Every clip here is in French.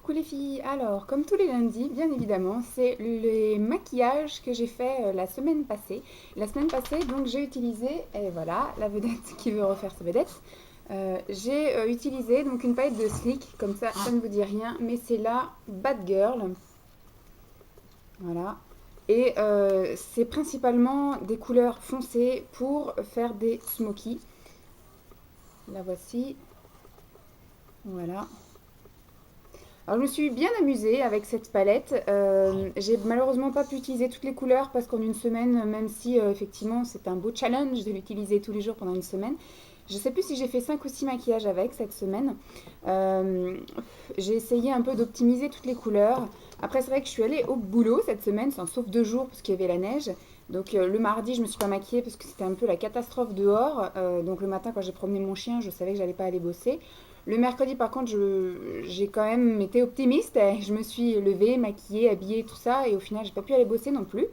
Coucou les filles, alors comme tous les lundis, bien évidemment, c'est les maquillages que j'ai fait la semaine passée. La semaine passée, donc j'ai utilisé, et voilà, la vedette qui veut refaire sa vedette, j'ai utilisé donc une palette de Sleek, comme ça ne vous dit rien, mais c'est la Bad Girl, voilà. Et c'est principalement des couleurs foncées pour faire des smokies. La voici, voilà. Alors je me suis bien amusée avec cette palette. J'ai malheureusement pas pu utiliser toutes les couleurs parce qu'en une semaine, même si effectivement c'est un beau challenge de l'utiliser tous les jours pendant une semaine, je sais plus si j'ai fait 5 ou 6 maquillages avec cette semaine. Euh, j'ai essayé un peu d'optimiser toutes les couleurs. Après c'est vrai que je suis allée au boulot cette semaine, sauf 2 jours parce qu'il y avait la neige. Donc le mardi je me suis pas maquillée parce que c'était un peu la catastrophe dehors. Donc le matin quand j'ai promené mon chien, je savais que j'allais pas aller bosser. Le mercredi, par contre, j'ai quand même été optimiste. Je me suis levée, maquillée, habillée, tout ça. Et au final, j'ai pas pu aller bosser non plus.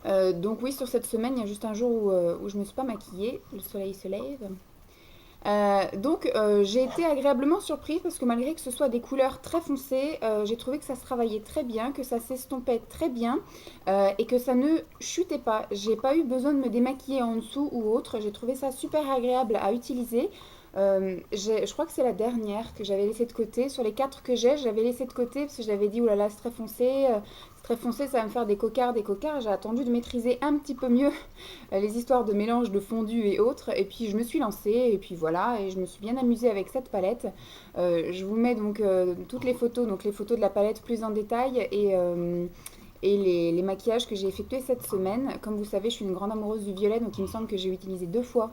Donc oui, sur cette semaine, il y a juste un jour où je me suis pas maquillée. Le soleil se lève. Donc j'ai été agréablement surprise parce que malgré que ce soit des couleurs très foncées, j'ai trouvé que ça se travaillait très bien, que ça s'estompait très bien et que ça ne chutait pas. J'ai pas eu besoin de me démaquiller en dessous ou autre. J'ai trouvé ça super agréable à utiliser. Je crois que c'est la dernière que j'avais laissée de côté. Sur les 4 que j'ai, j'avais laissé de côté parce que je l'avais dit, oulala, c'est très foncé, ça va me faire des cocards, des cocards. J'ai attendu de maîtriser un petit peu mieux les histoires de mélange de fondu et autres. Et puis je me suis lancée et puis voilà, et je me suis bien amusée avec cette palette. Je vous mets donc toutes les photos, donc les photos de la palette plus en détail et les maquillages que j'ai effectués cette semaine. Comme vous savez, je suis une grande amoureuse du violet, donc il me semble que j'ai utilisé 2 fois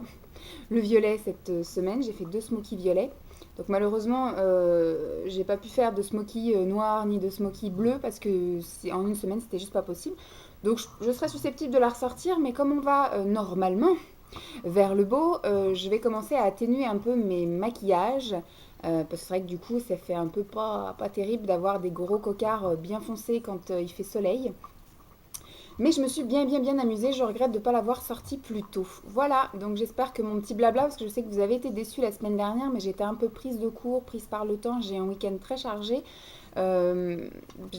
le violet cette semaine. J'ai fait 2 smokies violets. Donc malheureusement, j'ai pas pu faire de smoky noir ni de smoky bleu parce que en une semaine, c'était juste pas possible. Donc je serais susceptible de la ressortir, mais comme on va normalement vers le beau, je vais commencer à atténuer un peu mes maquillages. Parce que c'est vrai que du coup, ça fait un peu pas terrible d'avoir des gros cocards bien foncés quand il fait soleil. Mais je me suis bien amusée, je regrette de ne pas l'avoir sorti plus tôt. Voilà, donc j'espère que mon petit blabla, parce que je sais que vous avez été déçus la semaine dernière, mais j'étais un peu prise de court, prise par le temps, j'ai un week-end très chargé. Euh,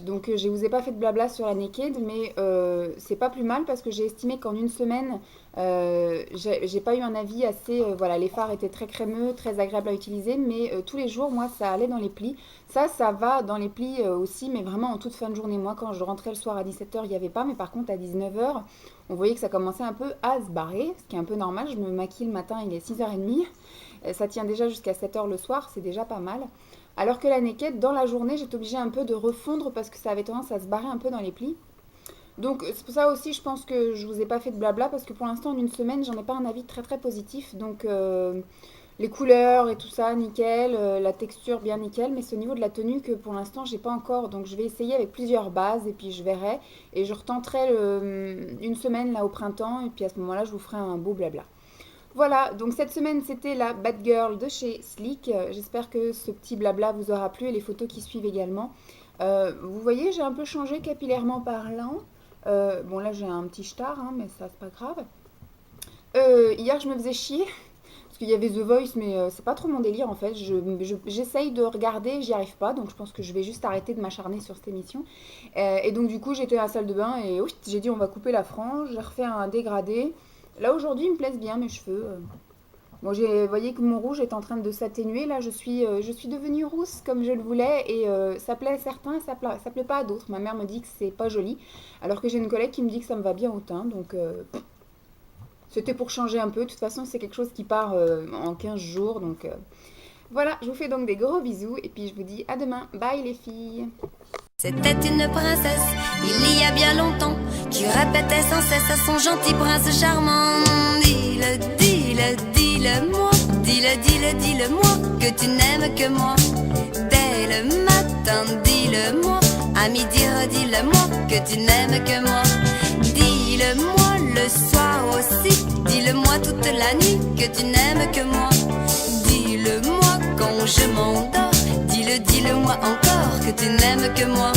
donc je vous ai pas fait de blabla sur la naked, mais c'est pas plus mal parce que j'ai estimé qu'en une semaine, j'ai pas eu un avis assez. Voilà, les fards étaient très crémeux, très agréables à utiliser, mais tous les jours, moi, ça allait dans les plis. Ça va dans les plis aussi, mais vraiment en toute fin de journée. Moi, quand je rentrais le soir à 17 h, il n'y avait pas, mais par contre, à 19 h, on voyait que ça commençait un peu à se barrer, ce qui est un peu normal. Je me maquille le matin, il est 6 h 30. Ça tient déjà jusqu'à 7 h le soir, c'est déjà pas mal. Alors que la naked, dans la journée, j'étais obligée un peu de refondre parce que ça avait tendance à se barrer un peu dans les plis. Donc c'est pour ça aussi, je pense que je vous ai pas fait de blabla parce que pour l'instant, en une semaine, j'en ai pas un avis très positif. Donc les couleurs et tout ça, nickel, la texture bien nickel, mais c'est au niveau de la tenue que pour l'instant, j'ai pas encore. Donc je vais essayer avec plusieurs bases et puis je verrai et je retenterai une semaine là au printemps et puis à ce moment-là, je vous ferai un beau blabla. Voilà, donc cette semaine c'était la Bad Girl de chez Sleek. J'espère que ce petit blabla vous aura plu et les photos qui suivent également. Vous voyez, j'ai un peu changé capillairement parlant. Bon là j'ai un petit star, hein, mais ça c'est pas grave. Hier je me faisais chier parce qu'il y avait The Voice, mais c'est pas trop mon délire en fait. J'essaye de regarder, j'y arrive pas, donc je pense que je vais juste arrêter de m'acharner sur cette émission. Et donc du coup j'étais à la salle de bain et oui, j'ai dit on va couper la frange, j'ai refait un dégradé. Là aujourd'hui, ils me plaisent bien mes cheveux. Bon, vous voyez que mon rouge est en train de s'atténuer. Là, je suis devenue rousse comme je le voulais et ça plaît à certains, ça plaît pas à d'autres. Ma mère me dit que c'est pas joli, alors que j'ai une collègue qui me dit que ça me va bien au teint. Donc, c'était pour changer un peu. De toute façon, c'est quelque chose qui part en 15 jours. Donc, voilà, je vous fais donc des gros bisous et puis je vous dis à demain. Bye les filles. C'était une princesse, il y a bien longtemps, qui répétait sans cesse à son gentil prince charmant. Dis-le, dis-le, dis-le-moi, dis-le, dis-le, dis-le-moi, que tu n'aimes que moi. Dès le matin, dis-le-moi, à midi redis-le-moi, que tu n'aimes que moi. Dis-le-moi le soir aussi, dis-le-moi toute la nuit, que tu n'aimes que moi. Dis-le-moi quand je m'endors, dis-le-moi encore, que tu n'aimes que moi.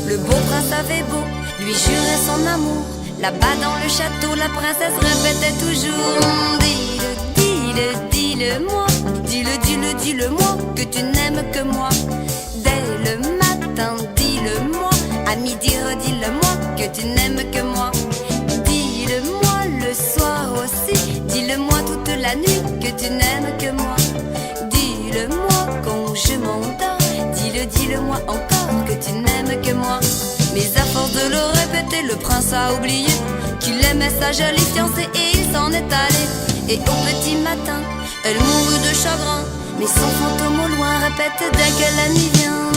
Le beau prince avait beau lui jurer son amour, là-bas dans le château, la princesse répétait toujours. Dis-le, dis-le, dis-le-moi, dis-le, dis-le, dis-le-moi, que tu n'aimes que moi. Dès le tu n'aimes que moi. Dis-le-moi quand je m'endors. Dis-le-moi encore que tu n'aimes que moi. Mais à force de le répéter, le prince a oublié qu'il aimait sa jolie fiancée et il s'en est allé. Et au petit matin, elle mourut de chagrin, mais son fantôme au loin répète dès que la nuit vient.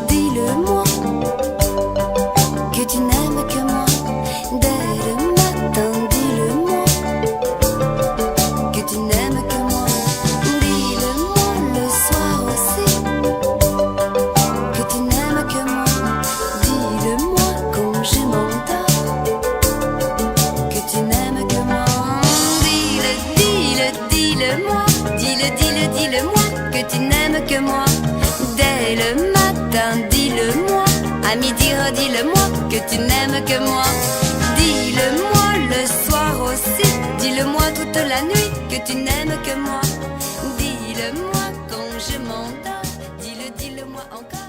Dis-le-moi que tu n'aimes que moi. Dès le matin, dis-le-moi que tu n'aimes que moi. Dis-le-moi le soir aussi que tu n'aimes que moi. Dis-le-moi quand je m'endors que tu n'aimes que moi. Dis-le-moi. Dis-le-moi que tu n'aimes que moi. Dès le matin, dis-le-moi. À midi, redis-le-moi que tu n'aimes que moi. Dis-le-moi le soir aussi. Dis-le-moi toute la nuit que tu n'aimes que moi. Dis-le-moi quand je m'endors. Dis-le-moi encore.